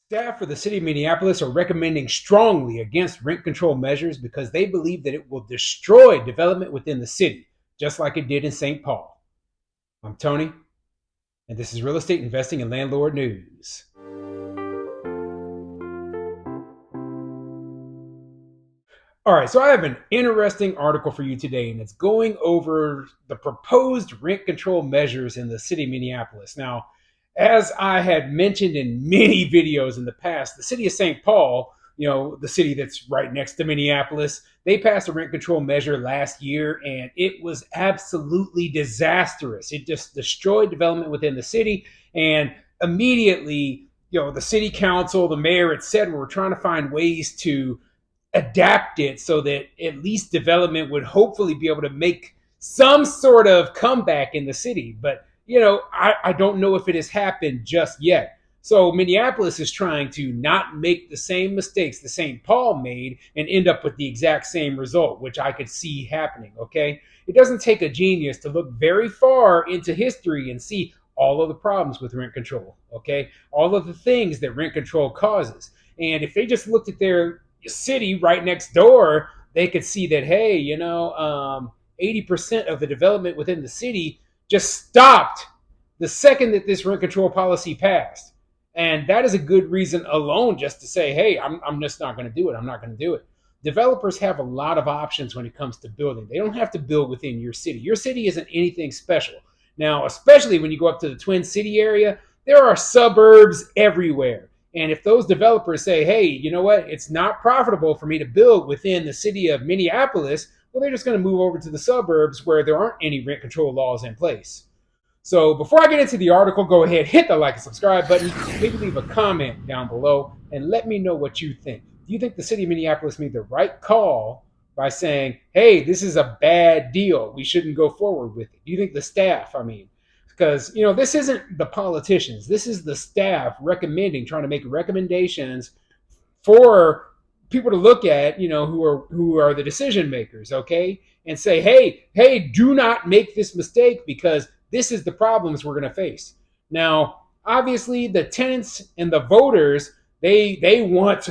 Staff for the city of Minneapolis are recommending strongly against rent control measures because they believe that it will destroy development within the city, just like it did in St. Paul. I'm Tony, and this is Real Estate Investing and Landlord News. All right, so I have an interesting article for you today, and it's going over the proposed rent control measures in the city of Minneapolis. Now, as I had mentioned in many videos in the past, the city of St. Paul, the city that's right next to Minneapolis, they passed a rent control measure last year, and it was absolutely disastrous. It just destroyed development within the city, and immediately, the city council, the mayor, et cetera, were trying to find ways to adapt it so that at least development would hopefully be able to make some sort of comeback in the city. But, I don't know if it has happened just yet. So Minneapolis is trying to not make the same mistakes that St. Paul made and end up with the exact same result, which I could see happening. Okay. It doesn't take a genius to look very far into history and see all of the problems with rent control. Okay. All of the things that rent control causes. And if they just looked at their city right next door, they could see that, hey, 80% of the development within the city just stopped the second that this rent control policy passed. And that is a good reason alone just to say, hey, I'm just not going to do it. I'm not going to do it. Developers have a lot of options when it comes to building. They don't have to build within your city. Your city isn't anything special. Now, especially when you go up to the Twin City area, there are suburbs everywhere. And if those developers say, hey, you know what, it's not profitable for me to build within the city of Minneapolis, well, they're just going to move over to the suburbs where there aren't any rent control laws in place. So before I get into the article, go ahead, hit the like and subscribe button, maybe leave a comment down below, and let me know what you think. Do you think the city of Minneapolis made the right call by saying, hey, this is a bad deal, we shouldn't go forward with it? Do you think the staff, because this isn't the politicians, this is the staff trying to make recommendations for people to look at, who are the decision makers, okay, and say, hey, do not make this mistake because this is the problems we're going to face. Now, obviously, the tenants and the voters, they want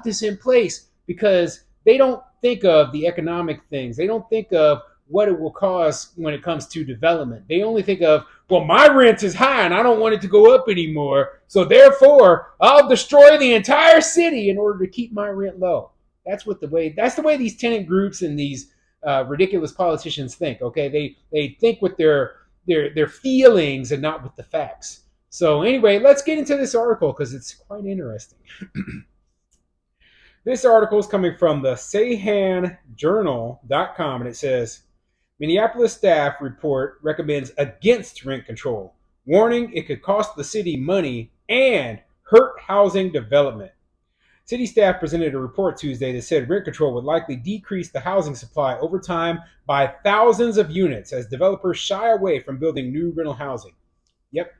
this in place because they don't think of the economic things. They don't think of what it will cost when it comes to development. They only think of, well, my rent is high and I don't want it to go up anymore, so therefore I'll destroy the entire city in order to keep my rent low. That's the way these tenant groups and these ridiculous politicians think. Okay, they think with their feelings and not with the facts. So anyway, let's get into this article because it's quite interesting. This article is coming from the SayhanJournal.com, and it says, Minneapolis staff report recommends against rent control, warning it could cost the city money and hurt housing development. City staff presented a report Tuesday that said rent control would likely decrease the housing supply over time by thousands of units as developers shy away from building new rental housing. Yep.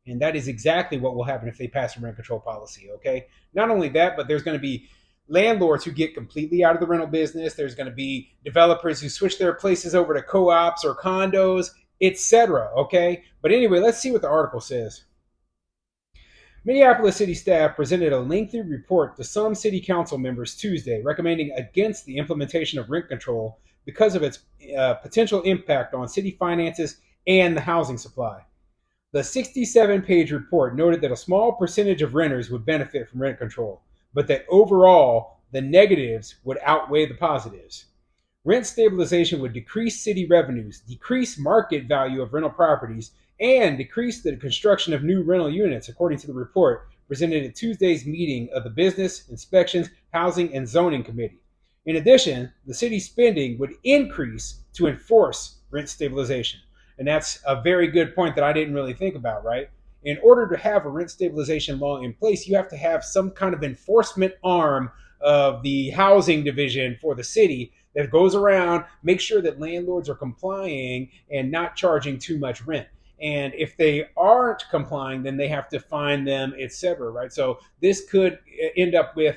And that is exactly what will happen if they pass a rent control policy, okay? Not only that, but there's going to be landlords who get completely out of the rental business. There's going to be developers who switch their places over to co-ops or condos, etc. Okay, but anyway, let's see what the article says. Minneapolis city staff presented a lengthy report to some city council members Tuesday recommending against the implementation of rent control because of its potential impact on city finances and the housing supply. The 67-page report noted that a small percentage of renters would benefit from rent control, but that overall, the negatives would outweigh the positives. Rent stabilization would decrease city revenues, decrease market value of rental properties, and decrease the construction of new rental units, according to the report presented at Tuesday's meeting of the Business, Inspections, Housing, and Zoning Committee. In addition, the city's spending would increase to enforce rent stabilization. And that's a very good point that I didn't really think about, right? In order to have a rent stabilization law in place, you have to have some kind of enforcement arm of the housing division for the city that goes around, makes sure that landlords are complying and not charging too much rent. And if they aren't complying, then they have to fine them, etc. Right? So this could end up with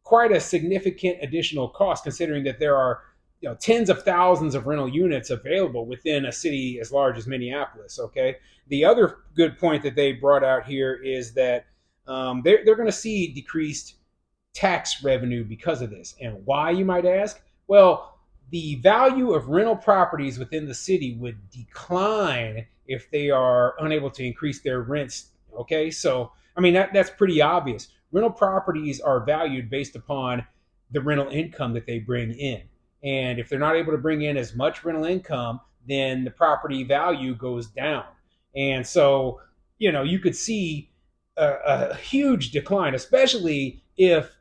quite a significant additional cost, considering that there are tens of thousands of rental units available within a city as large as Minneapolis. Okay. The other good point that they brought out here is that they're going to see decreased tax revenue because of this. And why, you might ask? Well, the value of rental properties within the city would decline if they are unable to increase their rents. Okay, so I mean that's pretty obvious. Rental properties are valued based upon the rental income that they bring in, and if they're not able to bring in as much rental income, then the property value goes down. And so, you could see a huge decline, especially if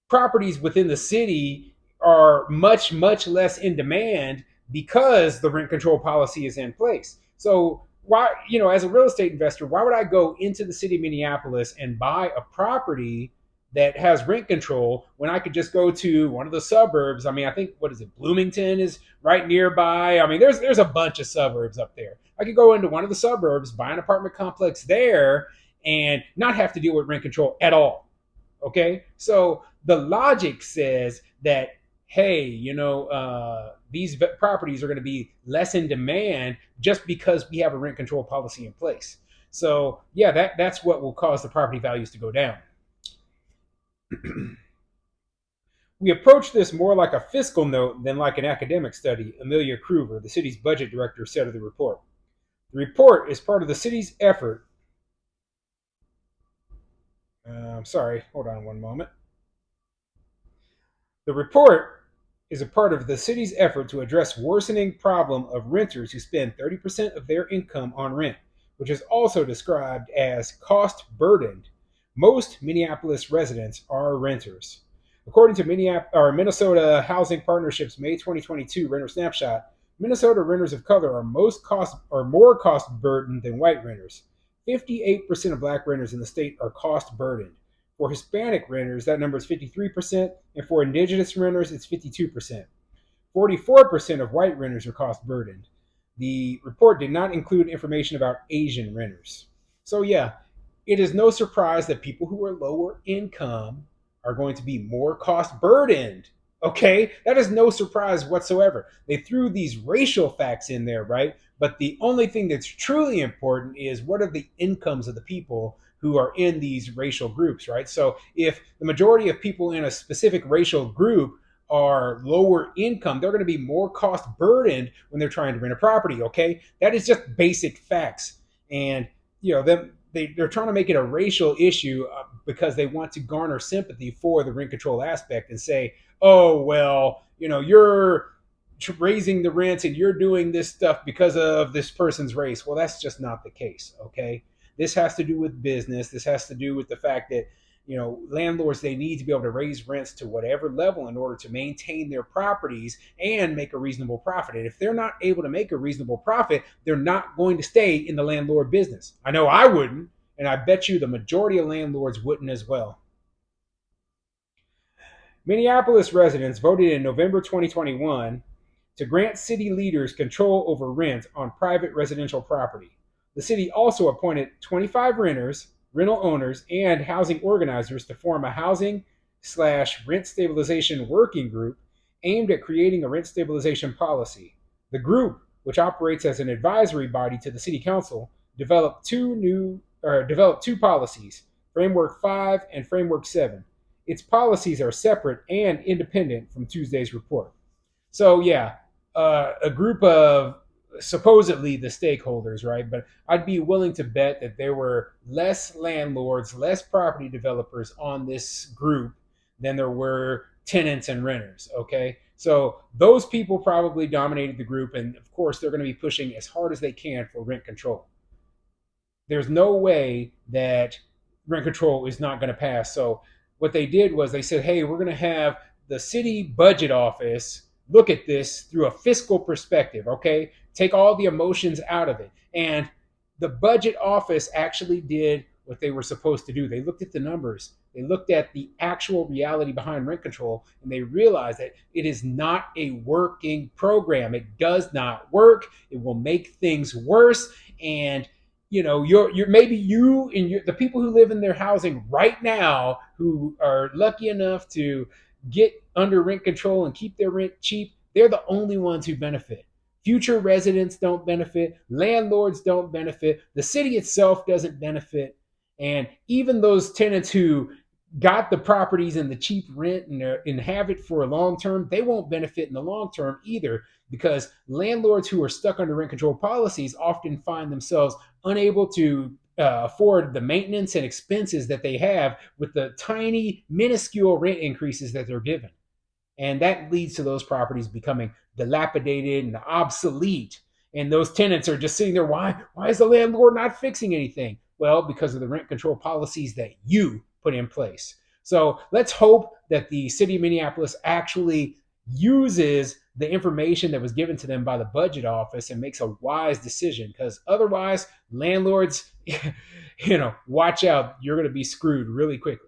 properties within the city are much, much less in demand because the rent control policy is in place. So why, as a real estate investor, why would I go into the city of Minneapolis and buy a property that has rent control when I could just go to one of the suburbs? I mean, I think, what is it, Bloomington is right nearby. I mean, there's a bunch of suburbs up there. I could go into one of the suburbs, buy an apartment complex there, and not have to deal with rent control at all. Okay, so the logic says that, hey, these properties are going to be less in demand just because we have a rent control policy in place. So yeah, that's what will cause the property values to go down. We approach this more like a fiscal note than like an academic study, Amelia Kruger, the city's budget director, said of the report. The report is part of the city's effort. Sorry, hold on one moment. The report is a part of the city's effort to address worsening problem of renters who spend 30% of their income on rent, which is also described as cost burdened. Most Minneapolis residents are renters. According to Minnesota Housing Partnership's May 2022 renter snapshot, Minnesota renters of color are more cost burdened than white renters. 58% of black renters in the state are cost burdened. For Hispanic renters, that number is 53%, and for indigenous renters, it's 52%. 44% of white renters are cost burdened. The report did not include information about Asian renters. So, yeah, it is no surprise that people who are lower income are going to be more cost burdened. Okay, that is no surprise whatsoever. They threw these racial facts in there, right? But the only thing that's truly important is what are the incomes of the people who are in these racial groups, right? So if the majority of people in a specific racial group are lower income, they're going to be more cost burdened when they're trying to rent a property. Okay, that is just basic facts. And they're trying to make it a racial issue because they want to garner sympathy for the rent control aspect and say, oh, well, you're raising the rents and you're doing this stuff because of this person's race. Well, that's just not the case. Okay, this has to do with business. This has to do with the fact that landlords, they need to be able to raise rents to whatever level in order to maintain their properties and make a reasonable profit. And if they're not able to make a reasonable profit, they're not going to stay in the landlord business. I know I wouldn't, and I bet you the majority of landlords wouldn't as well. Minneapolis residents voted in November 2021 to grant city leaders control over rent on private residential property. The city also appointed 25 renters, rental owners, and housing organizers to form a housing/rent stabilization working group aimed at creating a rent stabilization policy. The group, which operates as an advisory body to the city council, developed two policies, Framework 5 and Framework 7. Its policies are separate and independent from Tuesday's report. So yeah, a group of supposedly the stakeholders, right? But I'd be willing to bet that there were less landlords, less property developers on this group than there were tenants and renters. Okay, so those people probably dominated the group, and of course they're going to be pushing as hard as they can for rent control. There's no way that rent control is not going to pass. So what they did was they said, hey, we're going to have the city budget office look at this through a fiscal perspective. Okay, take all the emotions out of it. And the budget office actually did what they were supposed to do. They looked at the numbers, they looked at the actual reality behind rent control, and they realized that it is not a working program. It does not work. It will make things worse. And you're maybe you and the people who live in their housing right now who are lucky enough to get under rent control and keep their rent cheap, they're the only ones who benefit. Future residents don't benefit. Landlords don't benefit. The city itself doesn't benefit. And even those tenants who got the properties and the cheap rent and have it for a long term, they won't benefit in the long term either, because landlords who are stuck under rent control policies often find themselves unable to afford the maintenance and expenses that they have with the tiny, minuscule rent increases that they're given. And that leads to those properties becoming dilapidated and obsolete. And those tenants are just sitting there. Why is the landlord not fixing anything? Well, because of the rent control policies that you put in place. So let's hope that the city of Minneapolis actually uses the information that was given to them by the budget office and makes a wise decision, because otherwise landlords watch out, you're going to be screwed really quickly.